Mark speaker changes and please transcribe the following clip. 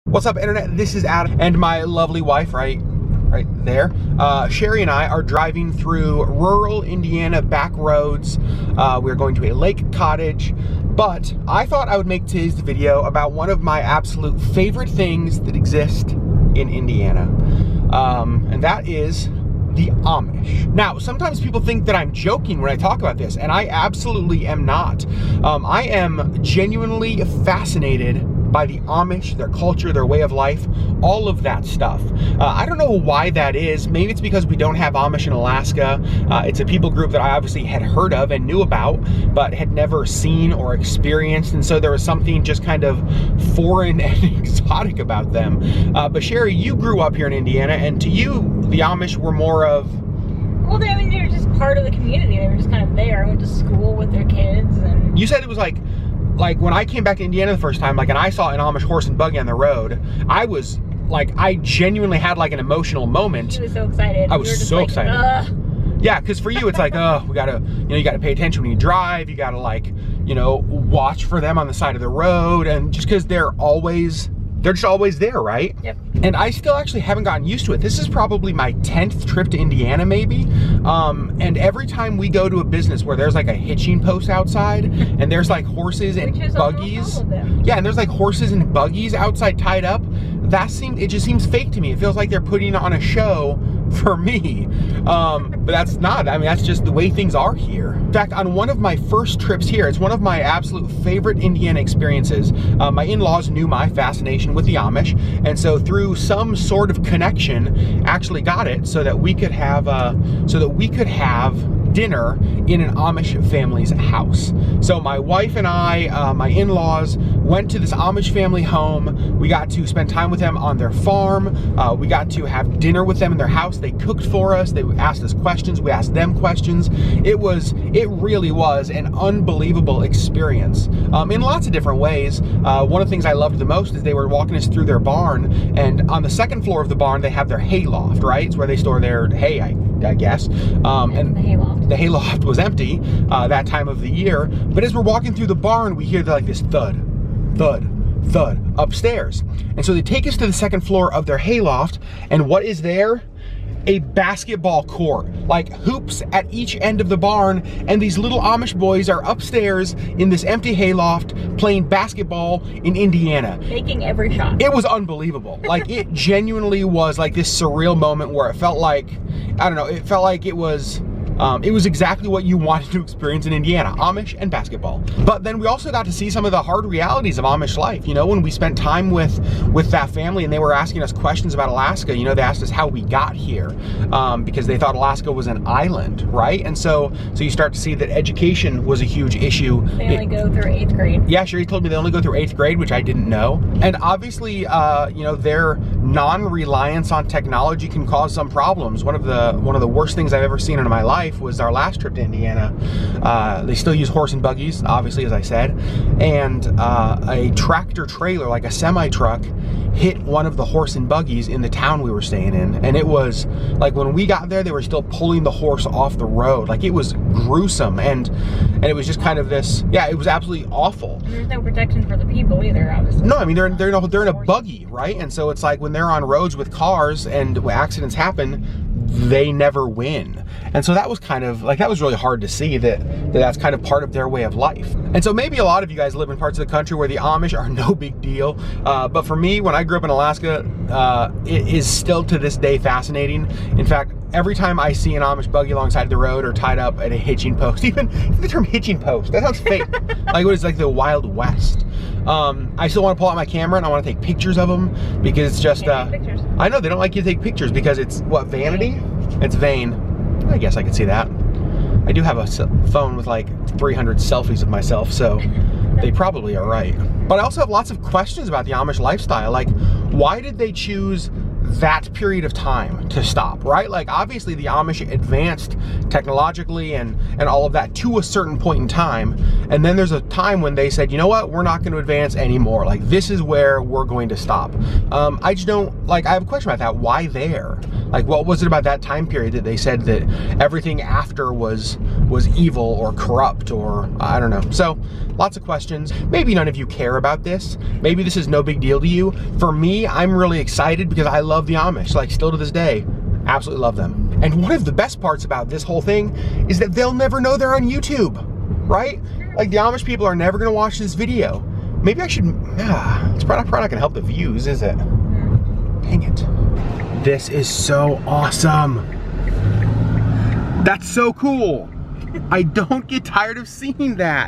Speaker 1: What's up, internet? This is Adam and my lovely wife right there. Sherry and I are driving through rural Indiana back roads. We're going to a lake cottage, but I thought I would make today's video about one of my absolute favorite things that exist in Indiana, and that is the Amish. Now, sometimes people think that I'm joking when I talk about this, and I absolutely am not. I am genuinely fascinated by the Amish, their culture, their way of life, all of that stuff. I don't know why that is. Maybe it's because we don't have Amish in Alaska. It's a people group that I obviously had heard of and knew about, but had never seen or experienced, and so there was something just kind of foreign and exotic about them. But Sherry, you grew up here in Indiana, and to you, the Amish were more of...
Speaker 2: Well, I mean, they were just part of the community. They were just kind of there. I went to school with their kids, and...
Speaker 1: You said it was like when I came back to Indiana the first time, and I saw an Amish horse and buggy on the road, I was like, I genuinely had like an emotional moment.
Speaker 2: She was so excited.
Speaker 1: I was so excited. Yeah, because for you, it's like, oh, we gotta, you gotta pay attention when you drive. You gotta like, watch for them on the side of the road, and just because they're just always there, right?
Speaker 2: Yep.
Speaker 1: And I still actually haven't gotten used to it. This is probably my 10th trip to Indiana, maybe. And every time we go to a business where there's like a hitching post outside, and there's like horses and buggies. Yeah, and there's like horses and buggies outside tied up. It just seems fake to me. It feels like they're putting on a show for me. But that's not, I mean, that's just the way things are here. In fact, on one of my first trips here, it's one of my absolute favorite Indiana experiences. My in-laws knew my fascination with the Amish, and so through some sort of connection, actually got it so that we could have dinner in an Amish family's house. So my wife and I, my in-laws, went to this Amish family home. We got to spend time with them on their farm. We got to have dinner with them in their house. They cooked for us. They asked us questions. We asked them questions. It really was an unbelievable experience in lots of different ways. One of the things I loved the most is they were walking us through their barn, and on the second floor of the barn, they have their hay loft, right? It's where they store their hay, I guess.
Speaker 2: And the hayloft.
Speaker 1: The hayloft was empty that time of the year, but as we're walking through the barn, we hear like this thud, thud, thud upstairs. And so they take us to the second floor of their hayloft, and what is there? A basketball court, like hoops at each end of the barn, and these little Amish boys are upstairs in this empty hayloft playing basketball in Indiana.
Speaker 2: Making every shot.
Speaker 1: It was unbelievable. Like, it genuinely was like this surreal moment where it felt like, I don't know, it felt like it was exactly what you wanted to experience in Indiana, Amish and basketball. But then we also got to see some of the hard realities of Amish life. When we spent time with that family and they were asking us questions about Alaska, they asked us how we got here, because they thought Alaska was an island, right? And so you start to see that education was a huge issue.
Speaker 2: They only go through 8th grade.
Speaker 1: Yeah, Sherry told me they only go through 8th grade, which I didn't know. And obviously, their non-reliance on technology can cause some problems. One of the worst things I've ever seen in my life was our last trip to Indiana. They still use horse and buggies, obviously, as I said, and a tractor trailer, like a semi-truck, hit one of the horse and buggies in the town we were staying in. And it was like, when we got there, they were still pulling the horse off the road. Like, it was gruesome, and it was just kind of this, yeah, it was absolutely awful.
Speaker 2: And there's no protection for the people either, obviously.
Speaker 1: No, I mean, they're in a buggy, right? And so it's like when they're on roads with cars and accidents happen, they never win. And so that was kind of like, that was really hard to see that's kind of part of their way of life. And so maybe a lot of you guys live in parts of the country where the Amish are no big deal, but for me, when I grew up in Alaska, it is still to this day fascinating. In fact, every time I see an Amish buggy alongside the road or tied up at a hitching post, even the term hitching post, that sounds fake. Like, it was like the Wild West. I still want to pull out my camera and I want to take pictures of them, because it's just, I know they don't like you to take pictures because it's, what, vanity? It's vain. I guess I could see that. I do have a phone with like 300 selfies of myself, so they probably are right. But I also have lots of questions about the Amish lifestyle. Like, why did they choose that period of time to stop, right? Like obviously the Amish advanced technologically and all of that to a certain point in time. And then there's a time when they said, you know what, we're not going to advance anymore. Like this is where we're going to stop. I just don't, like, I have a question about that. Why there? Like what was it about that time period that they said that everything after was evil or corrupt, or I don't know. So lots of questions. Maybe none of you care about this. Maybe this is no big deal to you. For me, I'm really excited because I love the Amish, like still to this day, absolutely love them. And one of the best parts about this whole thing is that they'll never know they're on YouTube, right? Like the Amish people are never gonna watch this video. Maybe I should, it's probably not gonna help the views, is it? Dang it. This is so awesome. That's so cool. I don't get tired of seeing that.